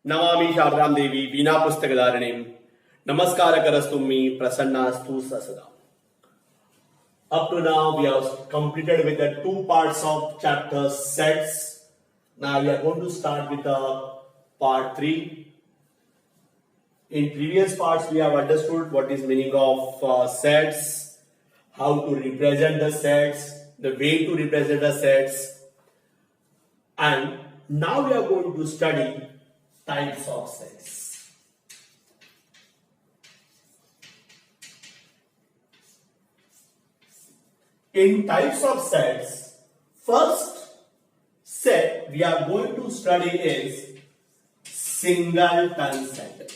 नमामि शारदां देवी वीणा पुस्तकधारिणीं नमस्कारकरस्तु मे प्रसन्नास्तु सदा. Up to now, we have completed with the two parts of chapter sets. Now we are going to start with the part 3. In previous parts, we have understood what is meaning of sets, how to represent the sets, the way to represent the sets, and now we are going to study types of sets. In types of sets, first set we are going to study is singleton set.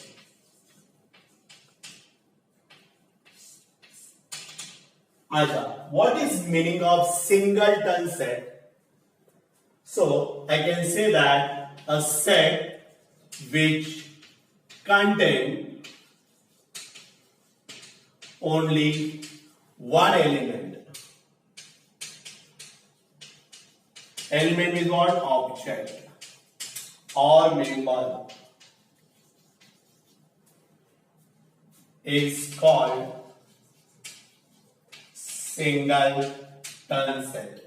Acha, what is meaning of singleton set? So I can say that a set which contain only one element. Element is what? Object or member is called singleton set.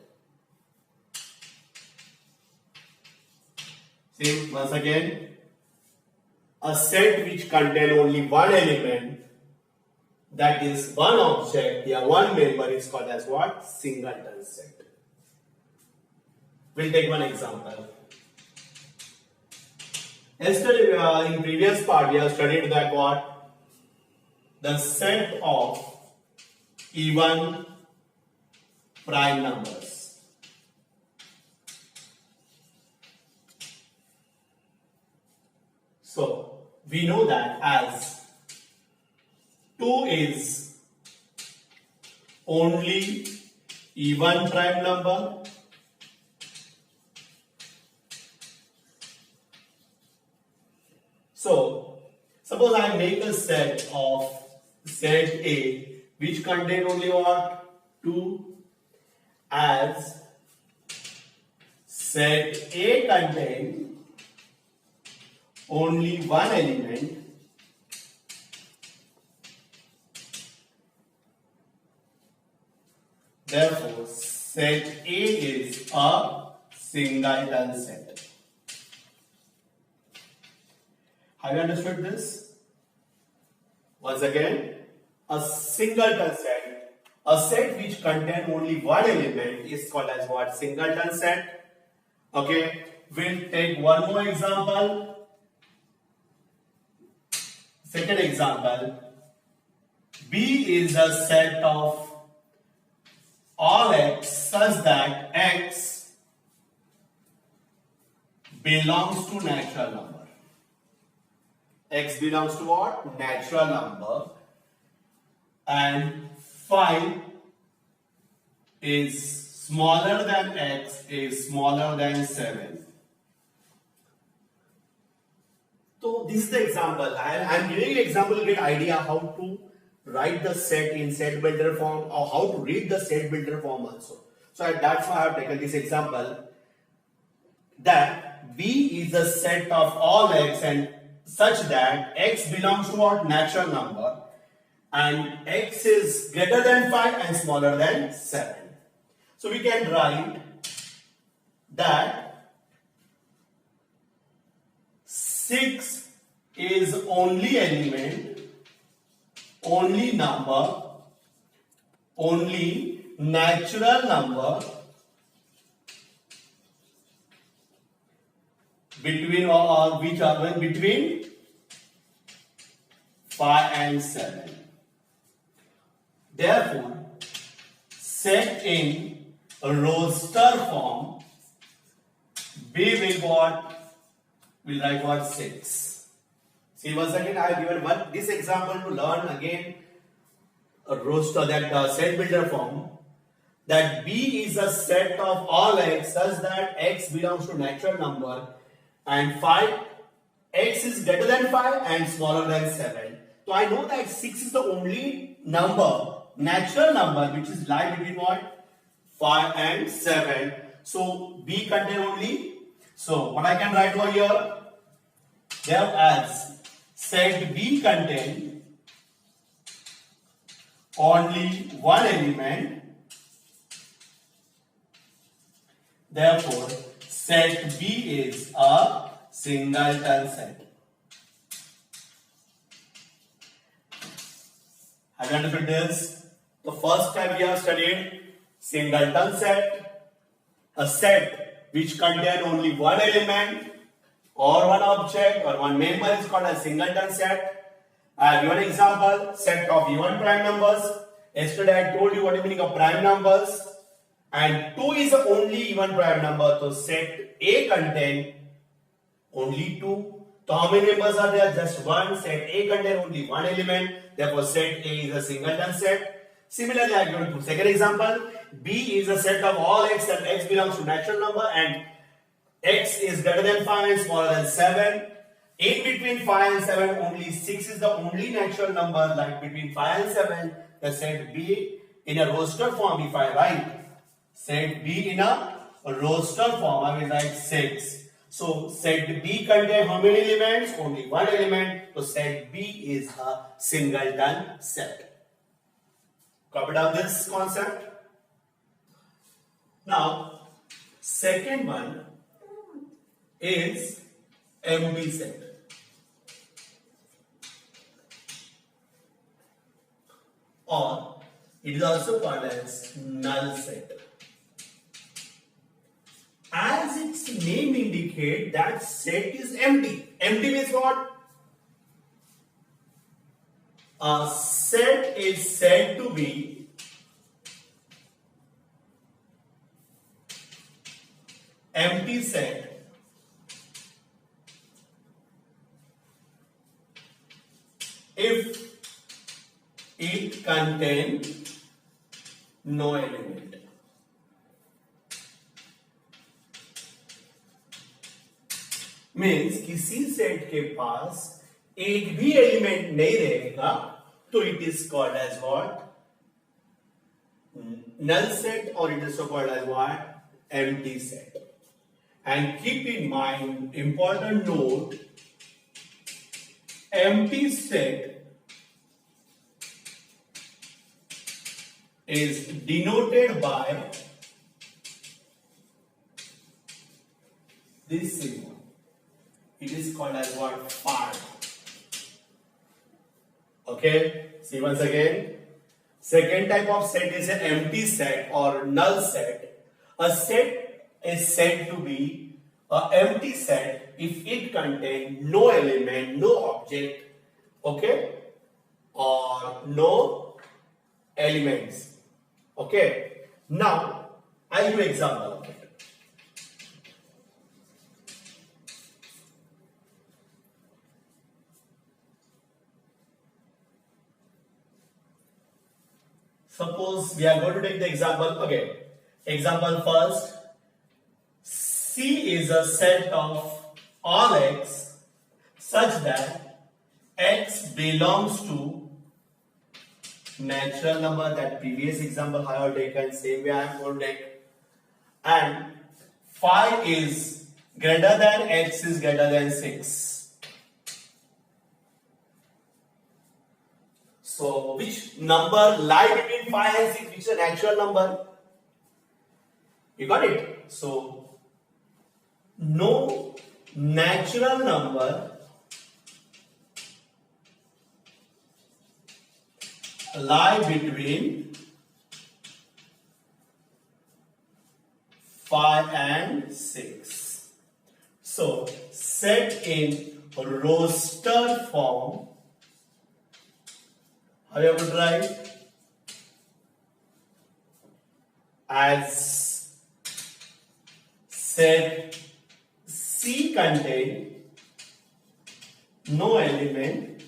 See once again, a set which contain only one element, that is one object, one member, is called as what? Singleton set. We'll take one example. Yesterday, in previous part, we have studied that what? The set of even prime numbers. So, we know that as 2 is only even prime number, so suppose I make a set of set A which contain only what? 2, as set A contain only one element, therefore set A is a singleton set. Have you understood this? Once again, a singleton set, a set which contains only one element, is called as what? Singleton set. Okay, we'll take one more example. Second example, B is a set of all x such that x belongs to natural number. X belongs to what? Natural number, and phi is smaller than x is smaller than 7. So this is the example. I am giving you example to get idea how to write the set in set builder form or how to read the set builder form also. So that's why I have taken this example, that B is a set of all x and such that x belongs to what? Natural number, and x is greater than 5 and smaller than 7. So we can write that 6 is only element, only number, only natural number between which are between 5 and 7. Therefore, set in a roster form, B will what? Will write what? 6. See once again, I have given this example to learn again a roster, that set builder form, that B is a set of all x such that x belongs to natural number and 5, x is greater than 5 and smaller than 7. So I know that 6 is the only number, natural number, which is lie between what? 5 and 7. So B contain only. So what I can write over here? as set B contain only one element, therefore set B is a singleton set. Have you understood this? The first time we have studied singleton set, a set which contain only one element or one object or one member is called a singleton set. I have given an example, set of even prime numbers. Yesterday I told you what is the meaning of prime numbers, and 2 is the only even prime number, so set A contain only 2. So how many members are there? Just one. Set A contain only one element, therefore set A is a singleton set. Similarly, I have given second example. B is a set of all x and x belongs to natural number and x is greater than 5 and smaller than 7. In between 5 and 7, only 6 is the only natural number, like between 5 and 7, the set B in a roster form, if I write set B in a roster form, I will write 6. So set B contains how many elements? Only one element. So set B is a singleton set. Copy down this concept. Now, second one is empty set. Or it is also called as null set. As its name indicates, that set is empty. Empty means what? A set is said to be empty set if it contains no element. Means किसी set के पास एक भी element नहीं रहेगा तो it is called as what? null set, or it is so called as what? Empty set. And keep in mind, important note, empty set is denoted by this symbol. It is called as what? Phi. Okay, see once again. Second type of set is an empty set or null set. A set is said to be an empty set if it contains no element, no object, okay, or no elements. Okay. Now, I'll give an example of it. Suppose we are going to take the example again. Example first. C is a set of all x such that x belongs to natural number. That previous example I have taken, same way I am going to take. And phi is greater than x is greater than 6. So, which number lie between 5 and 6? Which is a natural number? You got it? So, no natural number lie between 5 and 6. So, set in roster form. How you would write? As set C contain no element,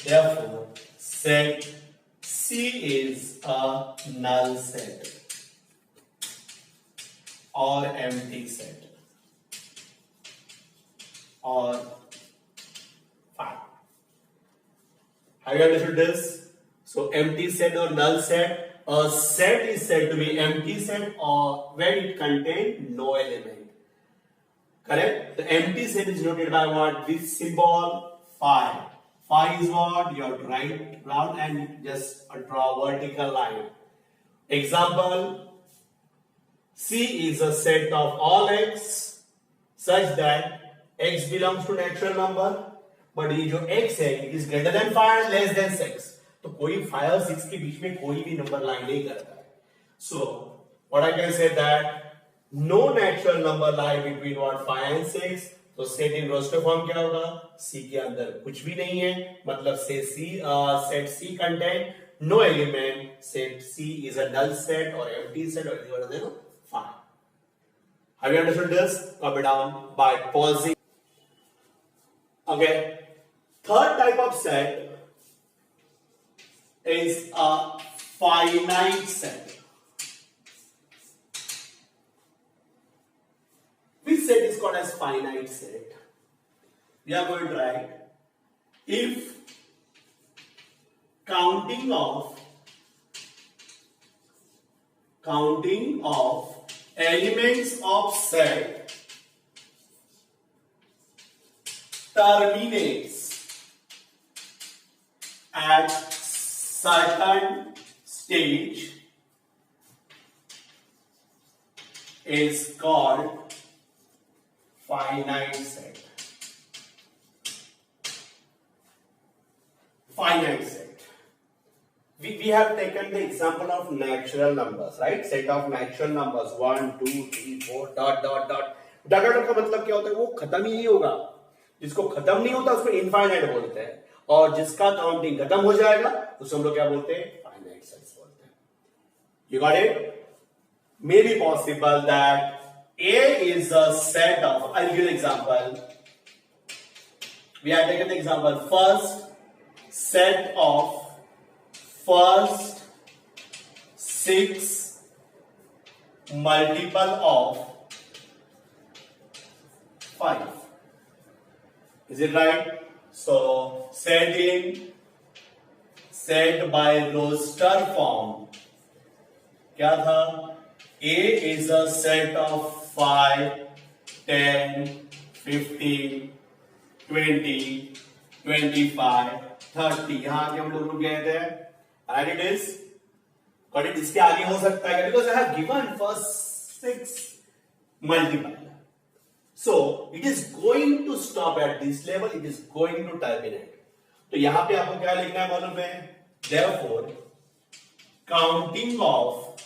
therefore set C is a null set or empty set or phi. Have you understood this? So empty set or null set. A set is said to be empty set or when it contains no element. Correct? The empty set is denoted by what? This symbol phi. Phi is what? You have to write round and just draw vertical line. Example, C is a set of all x such that x belongs to natural number, but ये जो x है it is greater than 5 and less than 6. तो कोई 5 और 6 के बीच में कोई भी नंबर lie नहीं करता है. So what I can say that no natural number lie between what 5 and 6. तो सेट इन रोस्टर फॉर्म क्या होगा? C के अंदर कुछ भी नहीं है, मतलब से set C contain no element. Set C is a null set or empty set or whatever they know. Fine. Have you understood this? Copy down by pausing. Okay. Third type of set is a finite set. Which set is called as finite set? We are going to write if counting of elements of set terminates at certain stage is called finite set. Finite set. We have taken the example of natural numbers, right? Set of natural numbers 1, 2, 3, 4 dot dot dot. Dot dot का मतलब क्या होता है? वो खत्म ही नहीं होगा. जिसको खत्म नहीं होता उसको इनफाइनाइट बोलते हैं, और जिसका काउंटिंग खत्म हो जाएगा उसको हम लोग क्या बोलते हैं? फाइनाइट सेट्स बोलते हैं. You got it? May be possible that A is a set of, I'll give an example. We have taken the example first set of first 6 multiple of 5. Is it right? So set by roster form क्या था? A is a set of 5, 10, 15, 20, 25, 30. यहां आगे हम लोग रुक गए थे. And it is, but it इसके आगे हो सकता है because I have given first 6 multiple. So it is going to stop at this level. It is going to terminate. तो यहां पे आपको क्या लिखना है मालूम है? Therefore, counting of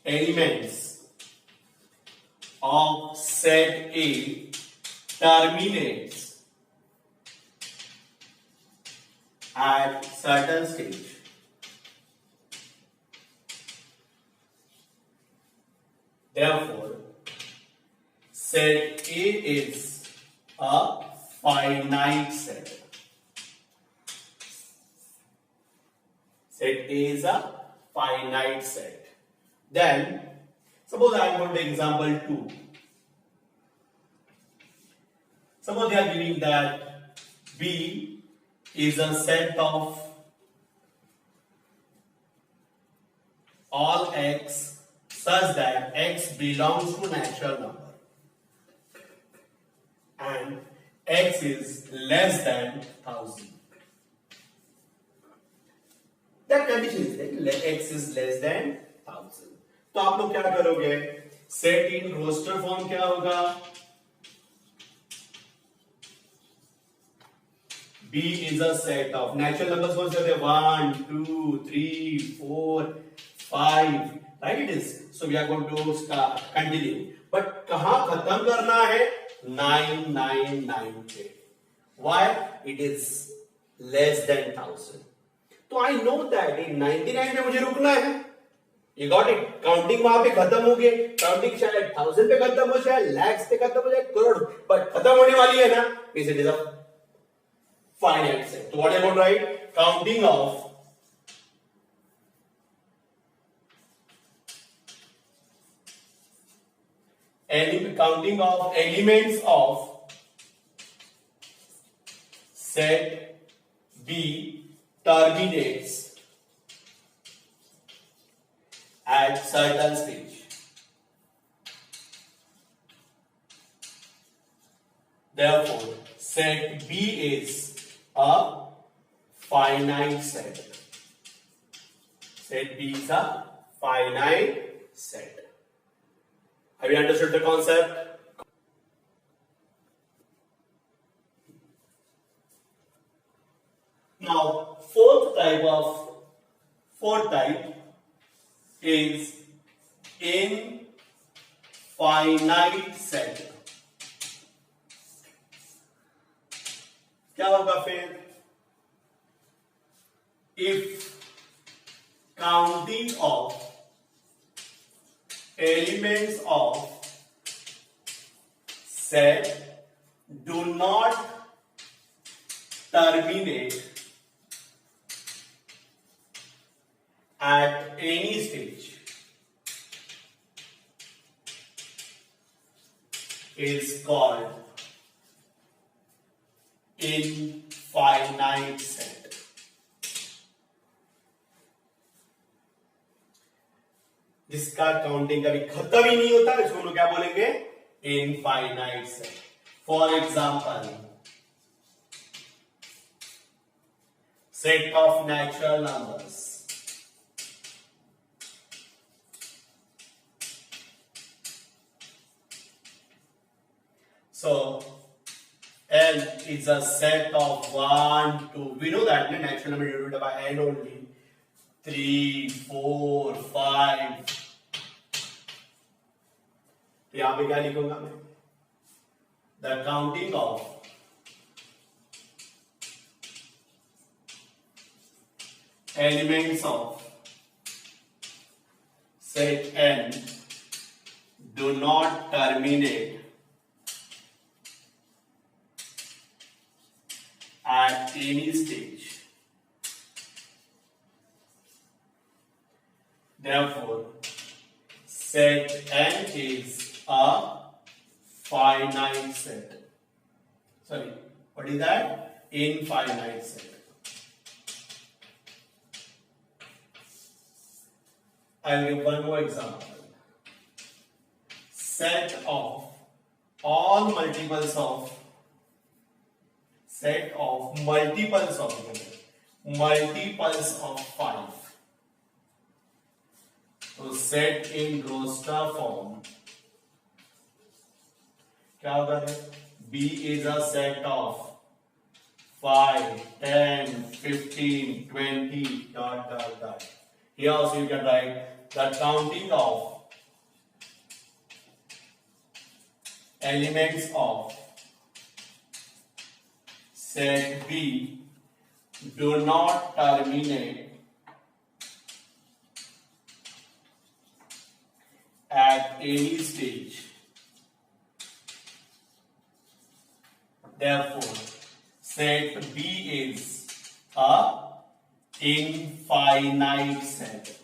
elements of set A terminates at certain stage. Therefore, set A is a finite set. Set A is a finite set. Then, suppose I am going to take example 2. Suppose they are giving that B is a set of all x such that x belongs to natural number and x is less than 1000. That condition is that x is less than 1000. तो आप लोग क्या करोगे? Set इन roster form क्या होगा? B is a set of natural numbers. कौन से होते हैं? 1, 2, 3, 4, 5. Right? It is. So we are going to start continue. But कहां खत्म करना है? 999 पे. Why? It is less than 1000. तो I know that in 99 पे मुझे रुकना है. You got it? काउंटिंग वहां पे खत्म हो गई. काउंटिंग शायद 1000 पे खत्म हो जाए, lakhs पे खत्म हो जाए, करोड़, बट खत्म होने वाली है ना? Means it is a finite set. So what am I going to write? Counting of elements of set B terminates at certain stage. Therefore, set B is a finite set. Set B is a finite set. Have you understood the concept? Now, fourth type is infinite set. क्या होगा फिर? If counting of elements of set do not terminate at any stage is called infinite set. जिसका counting कभी खत्म ही नहीं होता इसको हम लोग क्या बोलेंगे? Infinite set. For example, set of natural numbers. So L is a set of 1, 2. We know that natural number divided by N only. 3, 4, 5. तो यहां पे क्या लिखूंगा मैं? The counting of elements of set N do not terminate at any stage. Therefore, set N is a finite set. Sorry, what is that? Infinite set. I'll give one more example. Set of all multiples of multiples of 5. So set in roster form. क्या होगा? B is a set of 5, 10, 15, 20, dot, dot, dot. Here also you can write the counting of elements of set B do not terminate at any stage. Therefore, set B is a infinite set.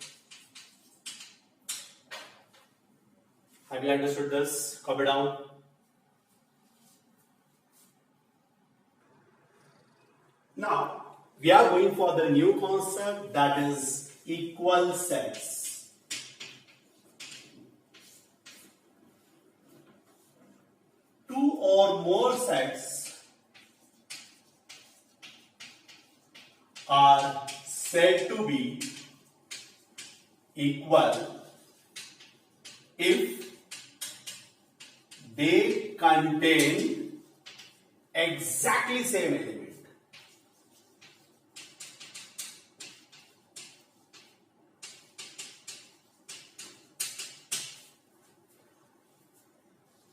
Have you understood this? Copy down. Now, we are going for the new concept, that is equal sets. Two or more sets are said to be equal if they contain exactly same element.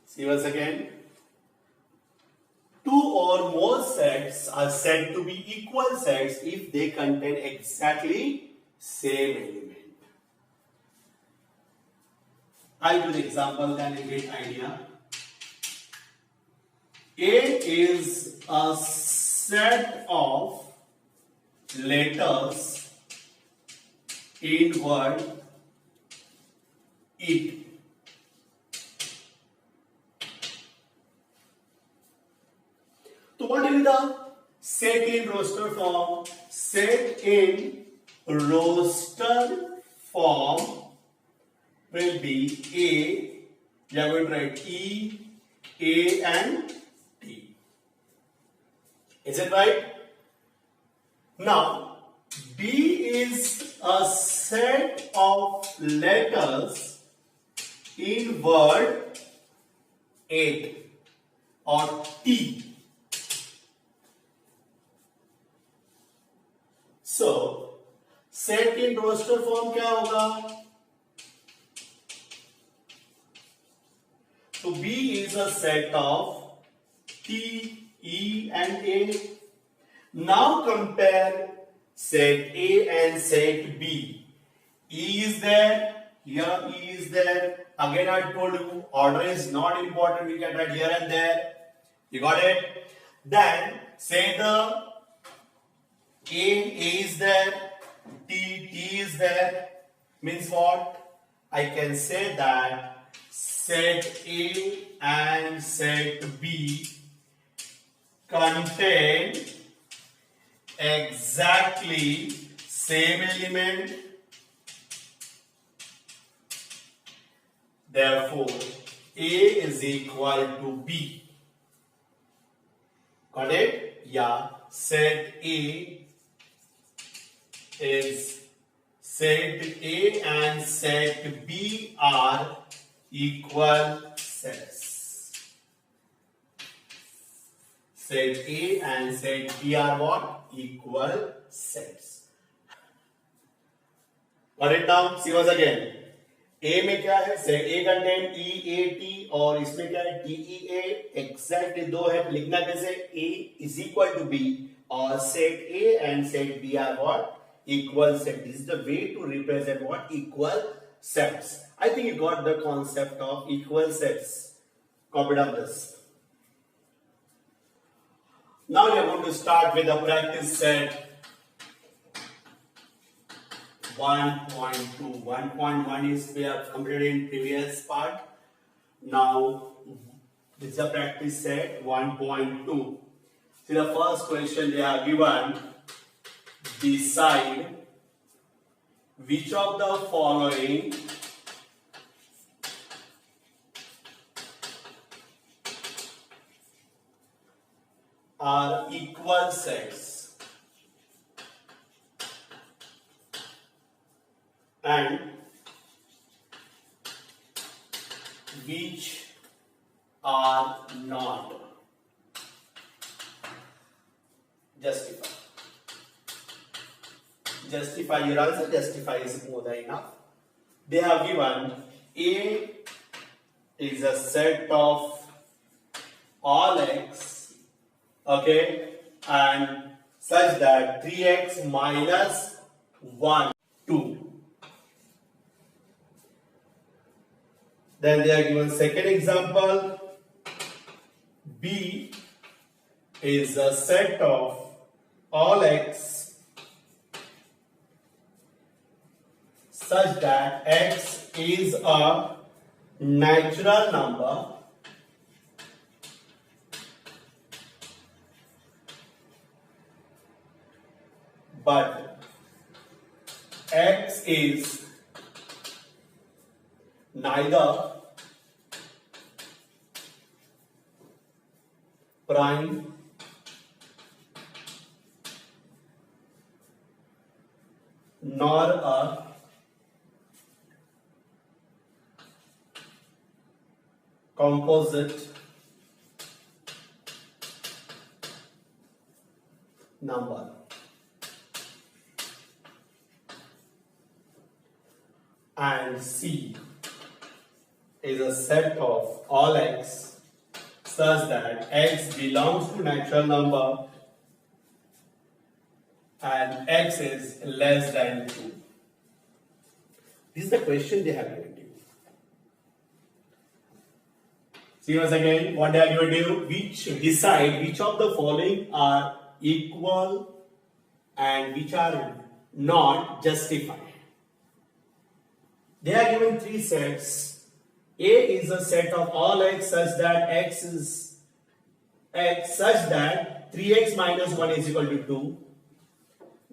See once again. Two or more sets are said to be equal sets if they contain exactly same element. I'll give the example, then you get idea. A is a set of letters in word it. So what will be the set in roster form? Set in roster form will be A. We are going to write E, A and T. Is it right? Now, B is a set of letters in word 8 or T. So, set in roster form क्या होगा? So B is a set of T, E and A. Now compare set A and set B. E is there, here E is there. Again I told you order is not important, we can write here and there. You got it? Then say the A is there, T is there. Means what? I can say that set A and set B contain exactly same element. Therefore, A is equal to B. Got it? Yeah. Set A and set B are equal sets. Set A and set B are what? Equal sets. Got it now? See once again. A में क्या है? Set A contain EAT और इसमें क्या है? TEA. Exactly दो है. लिखना कैसे? A is equal to B और set A and set B are what? Equal set. This is the way to represent what? Equal sets. I think you got the concept of equal sets. Copy down this. Now we are going to start with the practice set 1.2. 1.1 is we have completed in previous part. Now this is the practice set 1.2. See the first question they are given. Decide which of the following are equal sets and which are not. Justify. Justify your answer. Justify is more than enough. They have given A is a set of all x, okay, and such that 3x minus 1, 2. Then they are given second example. B is a set of all x such that x is a natural number but x is neither prime nor a composite number. And C is a set of all x such that x belongs to natural number and x is less than 2. This is the question they have given you. See once again what they are given you. Decide which of the following are equal and which are not. Justify. They are given three sets. A is a set of all x such that x is x such that 3x minus 1 is equal to 2.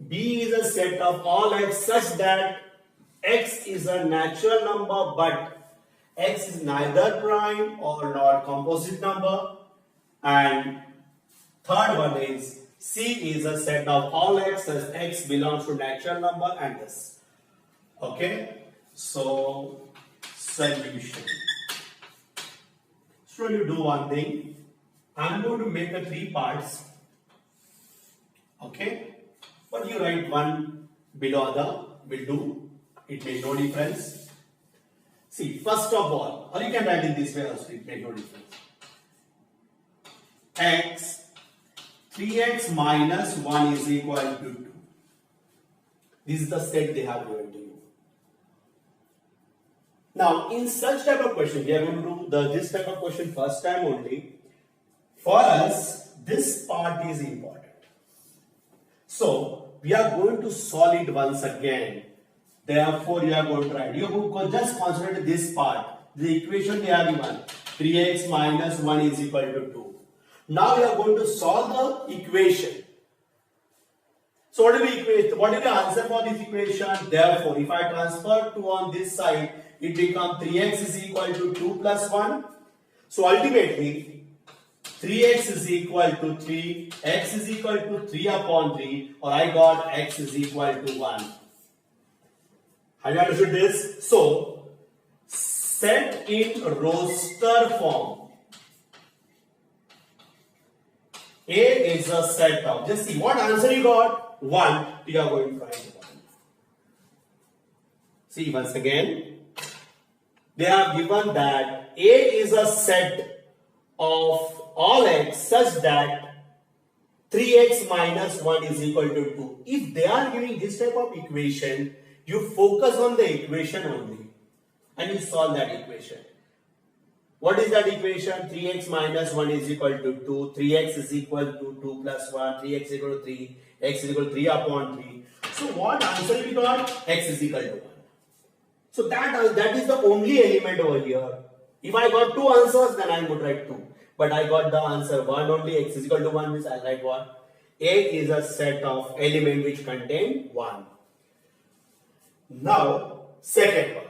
B is a set of all x such that x is a natural number but x is neither prime or not composite number, and Third one is C is a set of all x as x belongs to natural number and this. Okay, so solution. So you do one thing. I'm going to make the three parts. Okay, but you write one below other will do. It makes no difference. See, first of all, or you can write it this way also, it makes no difference. X, 3x minus 1 is equal to 2. This is the set they have given to you. Now, in such type of question, we are going to do this type of question first time only. For us, this part is important. So, we are going to solve it once again. Therefore, you are going to write. You have just concentrate this part. The equation they have given 3x minus 1 is equal to 2. Now we are going to solve the equation. So what is the answer for this equation? Therefore, if I transfer 2 on this side, it becomes 3x is equal to 2 plus 1. So ultimately, 3x is equal to 3, x is equal to 3 upon 3, or I got x is equal to 1. Have you understood this? So, set in roster form. A is a set of, just see what answer you got, 1, you are going to write it down. See once again, they have given that A is a set of all x such that 3x minus 1 is equal to 2. If they are giving this type of equation, you focus on the equation only and you solve that equation. What is that equation? 3x minus 1 is equal to 2, 3x is equal to 2 plus 1, 3x is equal to 3, x is equal to 3 upon 3. So what answer we got? X is equal to 1. So that is the only element over here. If I got 2 answers, then I would write 2. But I got the answer 1 only, x is equal to 1 means I write what? A is a set of elements which contain 1. Now, second one.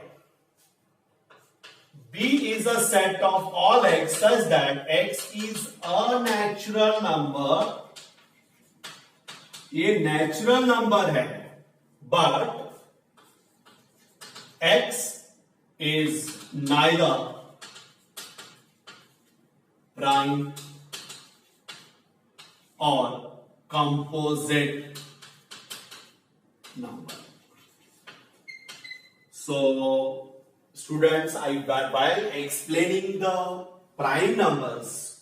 B is a set of all x such that x is a natural number. ये natural number है, but x is neither prime or composite number. So students, while explaining the prime numbers,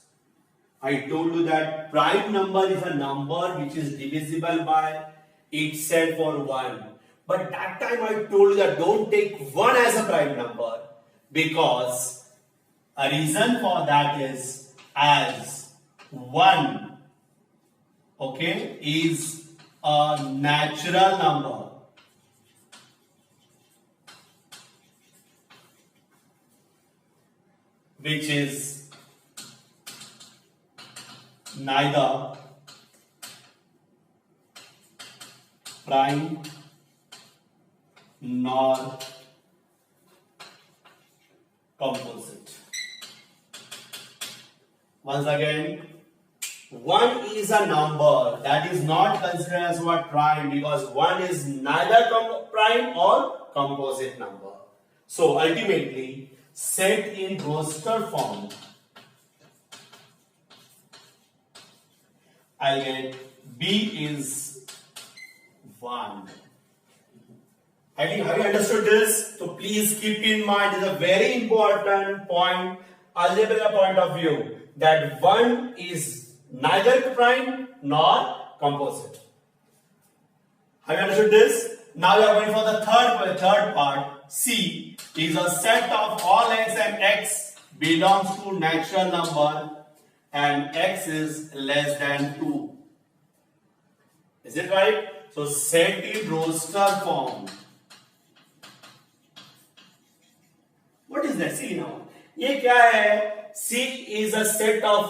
I told you that prime number is a number which is divisible by itself or 1. But that time I told you that don't take 1 as a prime number, because a reason for that is as 1, okay, is a natural number. Which is neither prime nor composite. Once again, 1 is a number that is not considered as what prime, because 1 is neither prime or composite number. So ultimately, set in roster form, I'll get B is 1. Have you understood this? So please keep in mind, it is a very important point, algebra point of view, that 1 is neither prime nor composite. Have you understood this? Now we are going for the third part. C is a set of all x and x belongs to natural number and x is less than 2. Is it right? So set in roster form. What is that? See now. ये क्या है? C is a set of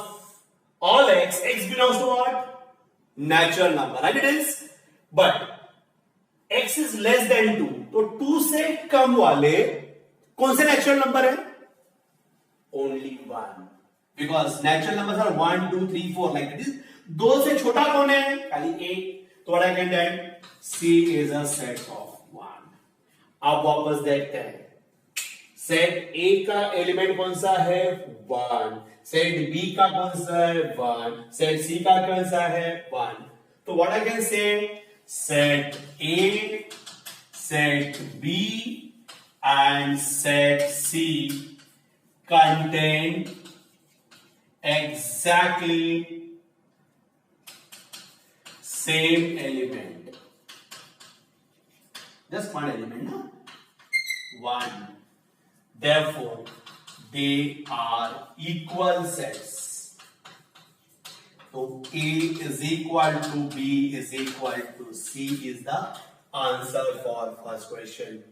all x. X belongs to what? Natural number. Right? It is. But x is less than 2. तो 2 से कम वाले कौन से natural number है? Only 1. Because natural numbers are 1, 2, 3, 4 like this. दो से छोटा कौन है? खाली एक। तो what I can write, C is a set of 1। अब वापस देखते हैं, सेट A का एलिमेंट कौन सा है? 1। सेट B का कौन सा है? 1। सेट C का कौन सा है? 1। तो what I can say, set A, set B and set C contain exactly same element. Just one element, no? One. Therefore, they are equal sets. So A is equal to B is equal to C is the answer for first question.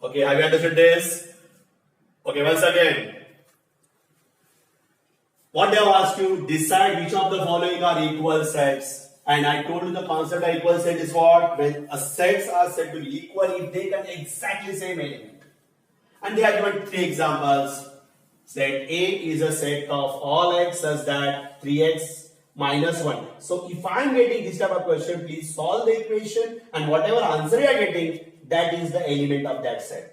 Okay, have you understood this? Okay, once again, what they have asked you, decide which of the following are equal sets. And I told you the concept of equal set is what? When a sets are said to be equal if they contain exactly same element. And they are given 3 examples. Set A is a set of all x such that 3x minus 1. So if I am getting this type of question, please solve the equation and whatever answer you are getting, that is the element of that set.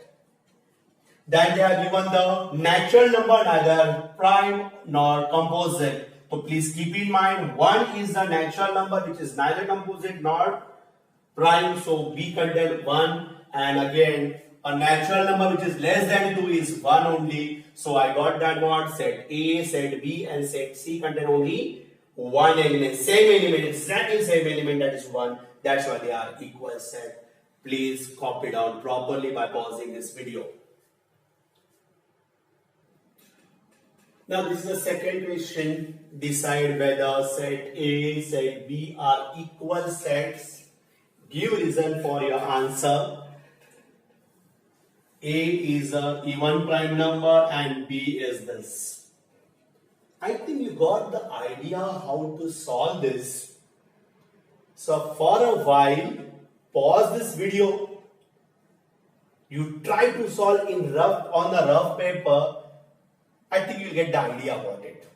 Then they have given the natural number, neither prime nor composite. So please keep in mind, 1 is the natural number which is neither composite nor prime. So B contain 1, and again a natural number which is less than 2 is 1 only. So I got that one. Set A, set B and set C contain only one element. Same element, exactly same element, that is 1. That's why they are equal set. Please copy down properly by pausing this video. Now this is the second question. Decide whether set A, set B are equal sets. Give reason for your answer. A is a even prime number and B is this. I think you got the idea how to solve this. So for a while, pause this video. You try to solve on the rough paper. I think you'll get the idea about it.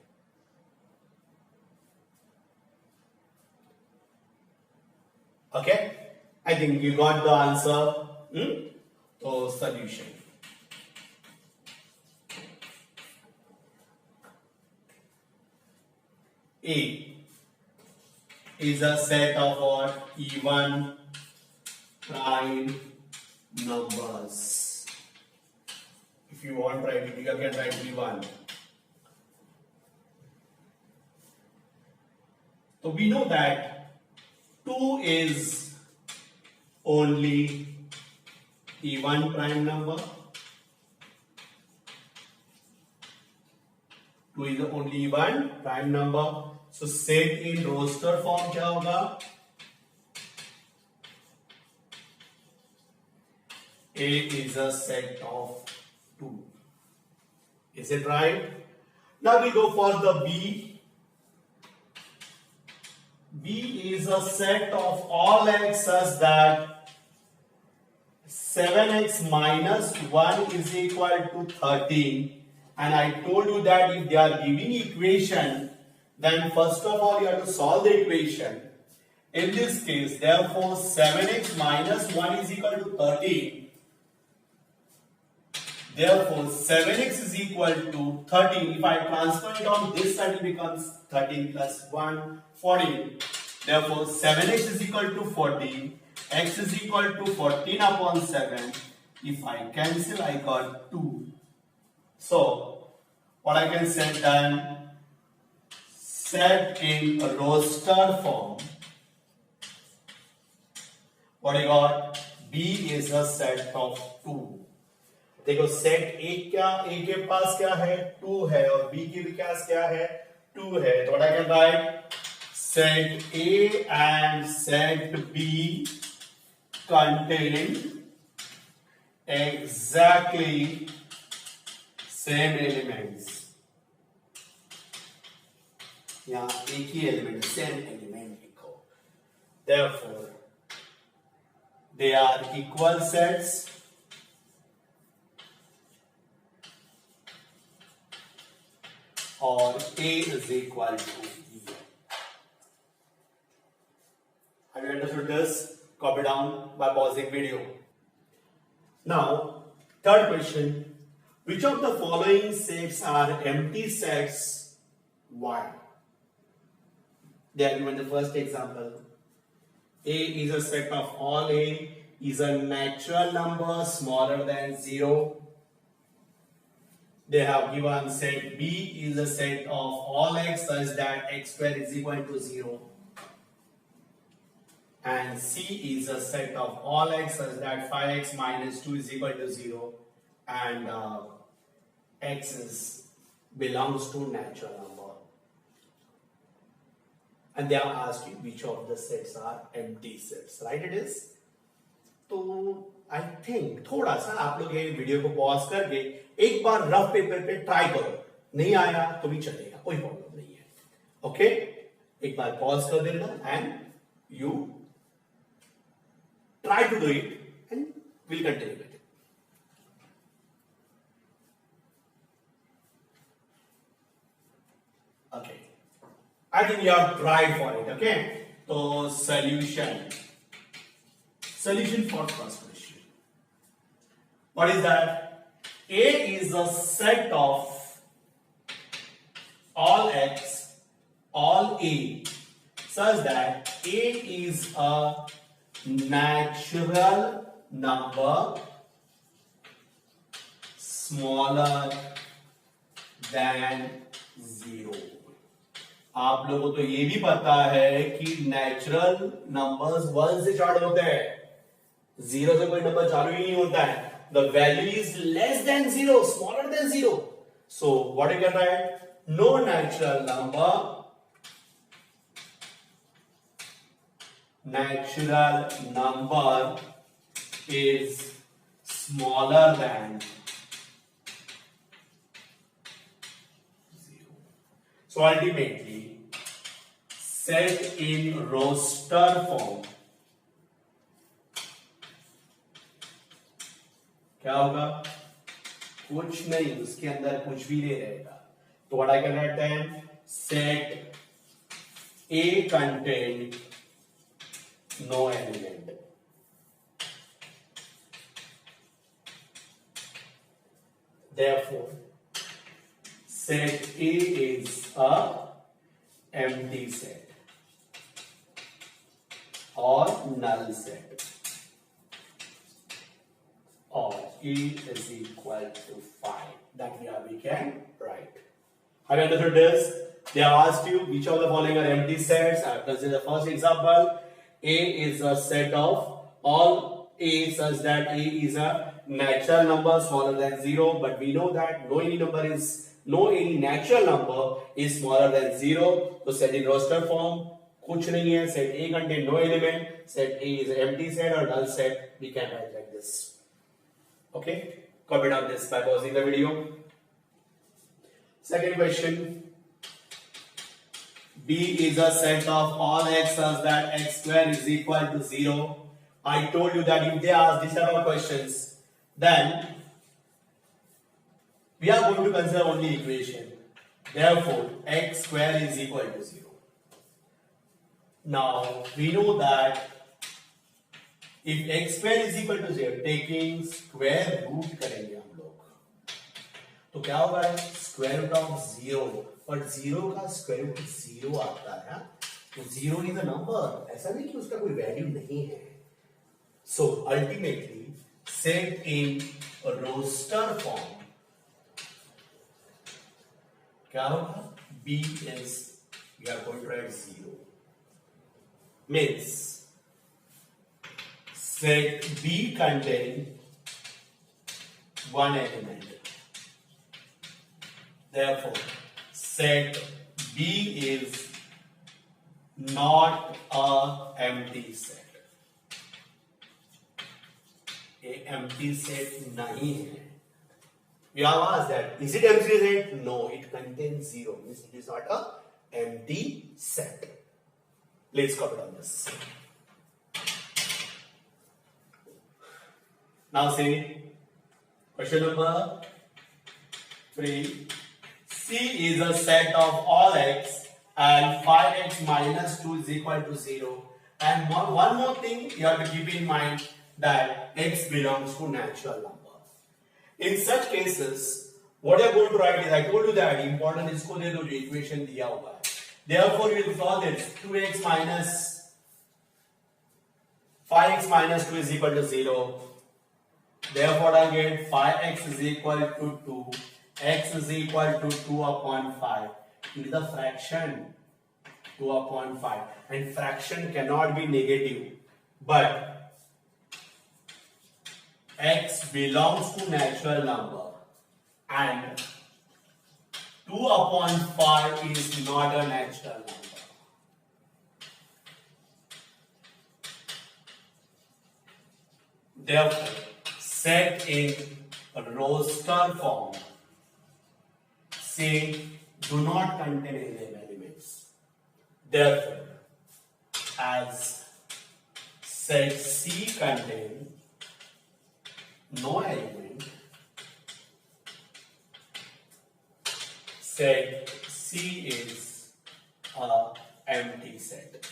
Okay? I think you got the answer. So, solution. A is a set of what? Even prime numbers. If you want to write it, you can write V1. So we know that 2 is only even prime number. 2 is only even prime number. So set in roster form क्या होगा? A is a set of 2. Is it right? Now we go for the B. B is a set of all x such that 7x minus 1 is equal to 13. And I told you that if they are giving equation, then first of all you have to solve the equation. In this case, therefore 7x minus 1 is equal to 13. Therefore, 7x is equal to 13. If I transfer it on this side, it becomes 13 plus 1, 14. Therefore, 7x is equal to 14. X is equal to 14 upon 7. If I cancel, I got 2. So, what I can say then, set in a roster form. What I got? B is a set of 2. देखो set ए के पास क्या है? 2 है और B के पास क्या है? 2 है. तो what I can write? Set A and set B contain exactly same elements. यहाँ एक ही एलिमेंट, सेम एलिमेंट लिखो. Therefore, they are equal sets. Or A is equal to B. understood this? Copy down by pausing video. Now, third question. Which of the following sets are empty sets? Why? They are given the first example. A is a set of all A is a natural number smaller than 0. They have given set B is a set of all x such that x square is equal to 0. And C is a set of all x such that 5x minus 2 is equal to 0. And x belongs to natural number. And they are asked you which of the sets are empty sets, right? It is. तो I think थोड़ा सा आप लोग ये video को pause करके एक बार rough paper पे ट्राई करो, नहीं आया तो भी चलेगा, कोई प्रॉब्लम नहीं है. ओके, एक बार पॉज कर देना and you try to do it and will continue with it. Okay, I think you have tried for it. Okay, so solution for first question. What is that? A is a set of all x, all A, such that A is a natural number smaller than 0. आप लोगों को तो ये भी पता है कि natural numbers 1 से स्टार्ट होते हैं, 0 से कोई नंबर चालू ही नहीं होता है. The value is less than 0, smaller than 0. So what you can write? No natural number is smaller than. So ultimately, set in roster form क्या होगा? कुछ नहीं, उसके अंदर कुछ भी नहीं रहेगा. तो what I can write then? Set A contain no element. Therefore, set A is a empty set or null set, or E is equal to 5. That we can write. Have you understood this? They have asked you which of the following are empty sets. I have considered the first example. A is a set of all A such that A is a natural number smaller than 0, but we know that no any natural number is smaller than 0. So set in roster form, कुछ नहीं है. Set A contain no element. Set A is an empty set or null set. We can write like this. Okay, copy down this by pausing the video. Second question. B is a set of all x such that x square is equal to 0. I told you that if they ask this type of questions, then we are going to consider only equation. Therefore, x square is equal to 0. Now, we know that if x square is equal to 0, taking square root करेंगे हम लोग, तो क्या होगा? Square root of 0. But 0 का square root 0 आता है, तो 0 is a number. ऐसा नहीं कि उसका कोई value नहीं है. So, ultimately, set in a roster form, क्या होगा? B is, we are going to write 0. Means set B contain one element. Therefore, set B is not a empty set. A empty set नहीं है. We have asked that, is it empty set? No, it contains 0. Means it is not a empty set. Let's copy on this. Now see, question number 3. C is a set of all x and 5x minus 2 is equal to 0. And one more thing you have to keep in mind, that x belongs to natural number. In such cases, what you are going to write is, I told you that important इसको दे दो जो equation दिया हुआ है. Therefore, you will solve this. 2x minus 5x minus 2 is equal to 0. Therefore, I get 5x is equal to 2. X is equal to 2 upon 5. It is a fraction. 2 upon 5. And fraction cannot be negative. But x belongs to natural number. And 2 upon 5 is not a natural number. Therefore, set in a roster form, say do not contain any elements. Therefore, as set C contain no element, set C is a empty set.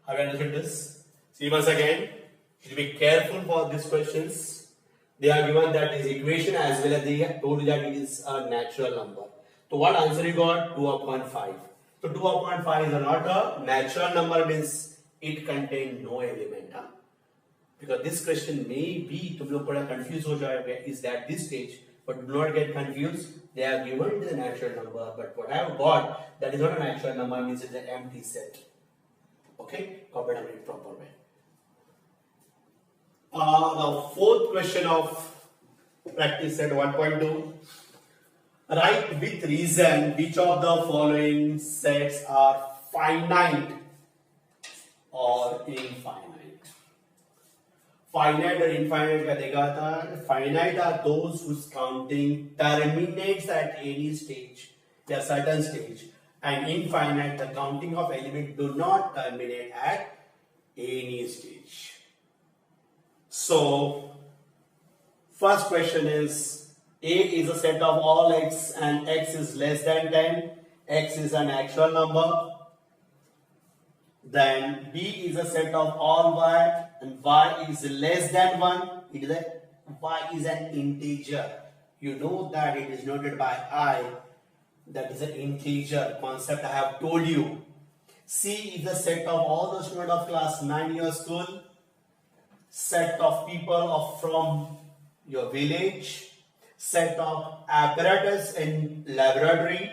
Have you understood this? See once again, you should be careful for these questions. They are given that is equation as well as they have told you that it is a natural number. So what answer you got? 2 upon 5. So 2 upon 5 is not a natural number, means it contains no element. Because this question may be, तुम लोग थोड़ा confused हो जाएगा is that this stage, but do not get confused. They are given it is a natural number, but what I have got that is not a natural number, means it's an empty set. Okay, copy it in proper way. The fourth question of practice set 1.2. Write with reason which of the following sets are finite or infinite. Finite or infinite का देखा था. Finite are those whose counting terminates at any stage, a certain stage. And infinite, the counting of elements do not terminate at any stage. So, first question is, A is a set of all x and x is less than 10. X is an actual number. Then B is a set of all y and y is less than 1. It is a, y is an integer. You know that it is denoted by I. That is an integer concept I have told you. C is the set of all the students of class 9 year school, set of people from your village, set of apparatus in laboratory,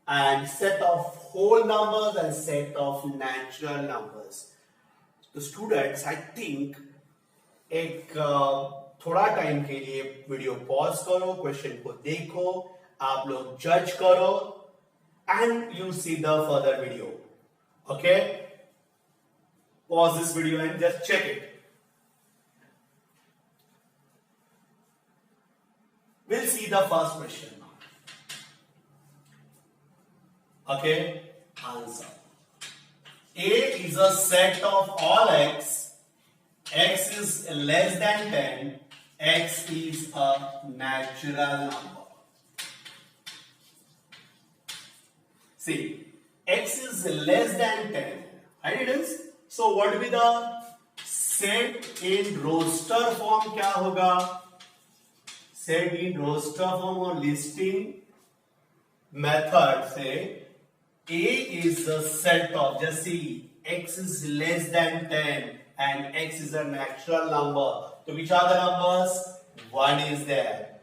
and set of whole numbers and set of natural numbers. So students, I think एक थोड़ा time के लिए video pause करो, question को देखो, आप लोग जज करो and you see the further video. Okay, pause this video and just check it. We'll see the first question now. Okay, answer. A is a set of all x. X is less than 10. X is a natural number. See, x is less than 10. Right, it is. So, what will be the set in roster form? क्या होगा? Set in roster form or listing method. Say, A is the set of, just see, x is less than 10 and x is a natural number. So, which are the numbers? 1 is there,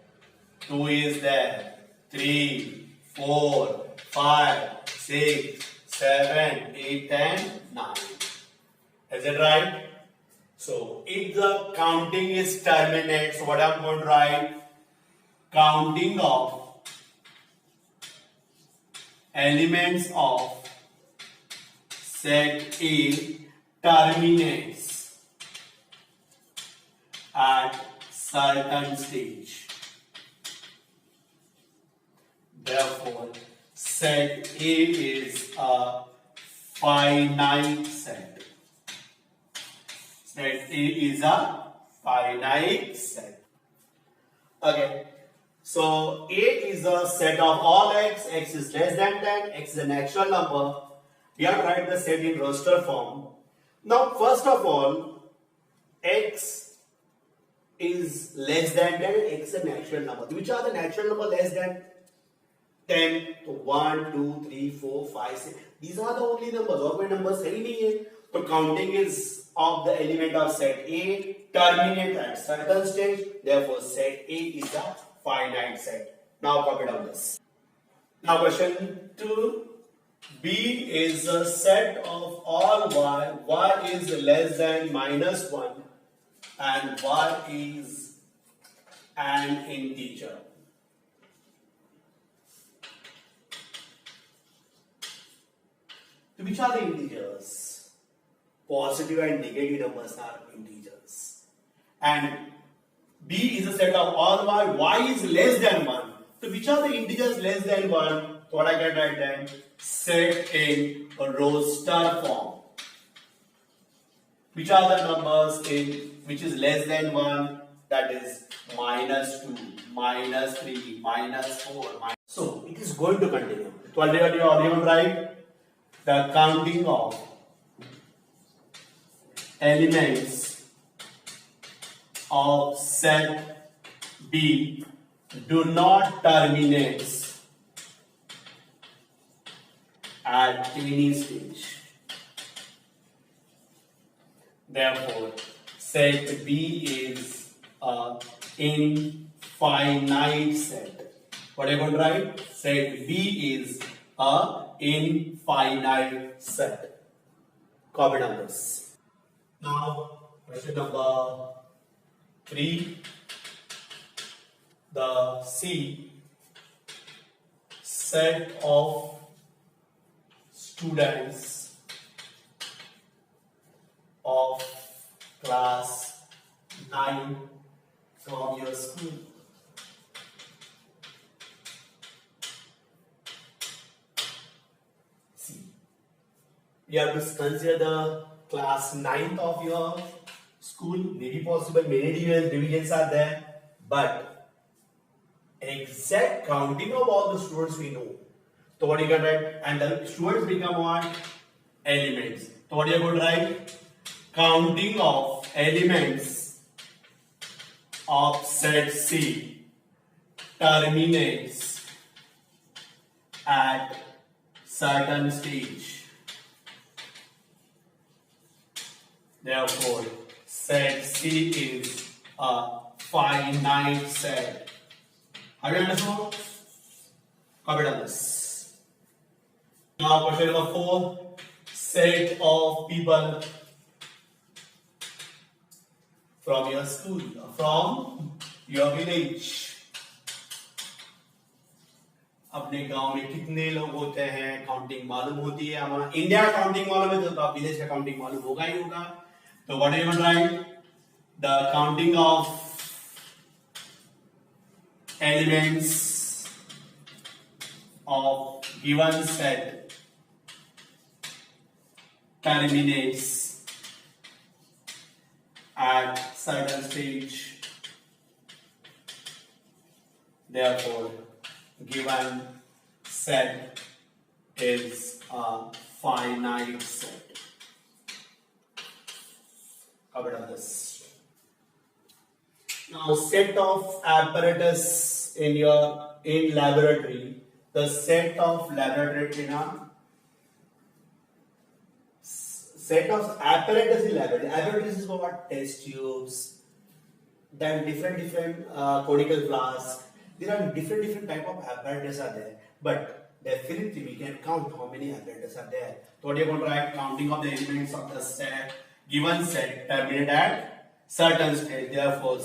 2 is there, 3, 4, 5, 6, 7, 8, and 9. Is it right? So, if the counting is terminate, so what I'm going to write? Counting of elements of set A terminates at certain stage. Therefore, set A is a finite set. Set A is a finite set. Okay. So A is a set of all x. X is less than 10. X is a natural number. We have to write the set in roster form. Now, first of all, x is less than 10. X is a natural number. Which are the natural number less than 10? So 1, 2, 3, 4, 5, 6. These are the only numbers. और कोई numbers है ही नहीं है. So counting is of the element of set A terminate at certain stage. Therefore, set A is a finite set. Now copy down this. Now question 2. B is a set of all y. Y is less than minus 1 and y is an integer. So which are the integers? Positive and negative numbers are integers. And B is a set of all y. Y is less than 1. So which are the integers less than 1? So what I can write then? Set in a roster form. Which are the numbers in which is less than 1? That is minus 2, minus 3, minus 4. So it is going to continue. So what do you write? The counting of elements of set B do not terminate at any stage. Therefore, set B is a infinite set. What are you going to write? Set B is a infinite set. Copy down this. Now, question number 3. The C set of students of class 9 from your school. See, we have to consider the class 9th of your school. Maybe possible many divisions are there, but exact counting of all the students we know. So what you can write? And the students become what? Elements. So what you are going to write? Counting of elements of set C terminates at certain stage. Therefore, set C is a finite set. Have you understood? Copy down this. Now, question number 4. Set of people from your school, from your village. अपने गांव में कितने लोग होते हैं counting मालूम होती है. हमारा इंडिया का काउंटिंग मालूम है तो विलेज का काउंटिंग मालूम होगा ही होगा. तो what do you right? The counting of elements of given set terminates at certain stage. Therefore, given set is a finite set. Covered on this. Now, set of apparatus in laboratory. The set of laboratory set of apparatus in laboratory. Apparatus is what? Test tubes. Then different conical flasks. There are different type of apparatus are there. But definitely we can count how many apparatus are there. So what you are going to write? Counting of the elements of the set given set terminate at certain stage. Therefore,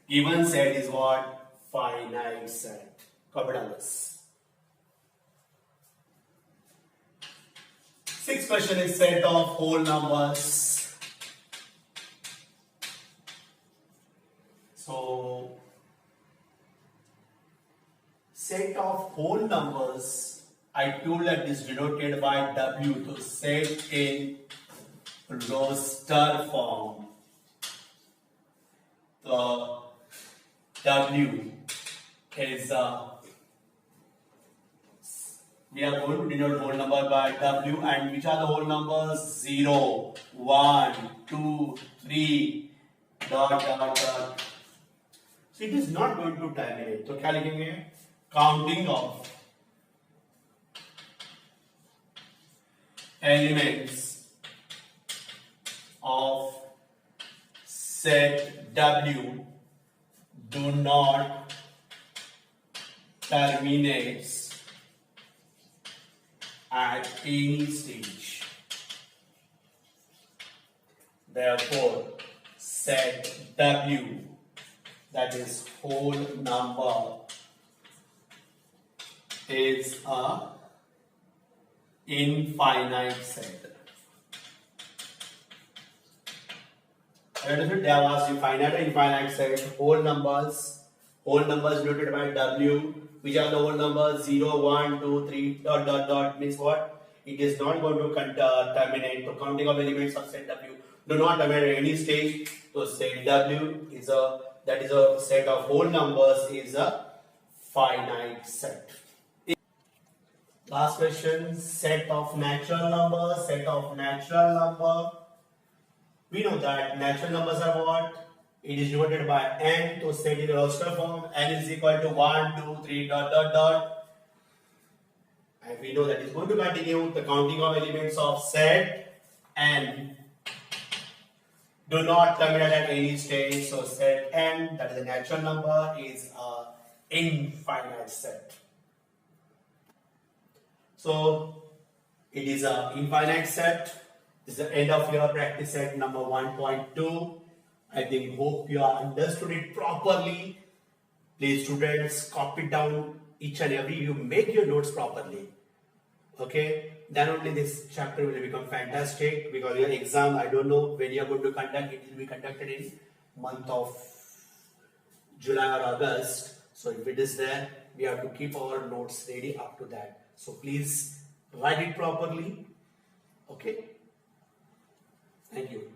given set is what? Finite set. Covered on this. Sixth question is set of whole numbers. So, set of whole numbers, I told that is denoted by W. To set in roster form, the W is we are going to denote whole number by W, and which are the whole numbers? 0, 1, 2, 3, dot dot dot. So it is not going to terminate. तो क्या लिखेंगे? Counting of elements of set W do not terminate at any stage. Therefore, set W, that is whole number, is a infinite set. If they have asked you finite or infinite set, whole numbers denoted by W, which are the whole numbers 0, 1, 2, 3, dot dot dot, means what? It is not going to terminate. So counting of elements of set W do not terminate at any stage. So set W is a set of whole numbers, is a finite set. Last question, set of natural numbers. We know that natural numbers are what? It is denoted by n, to set in roster form, n is equal to 1, 2, 3, dot dot dot. And we know that is going to continue. The counting of elements of set n do not terminate at any stage. So set n, that is a natural number, is a infinite set. So it is an infinite set. This is the end of your practice set number 1.2. I think hope you have understood it properly. Please students, copy down each and every, you make your notes properly. Okay, then only this chapter will become fantastic, because your exam, I don't know when you are going to conduct, it will be conducted in month of July or August. So if it is there, we have to keep our notes ready up to that. So please write it properly. Okay. Thank you.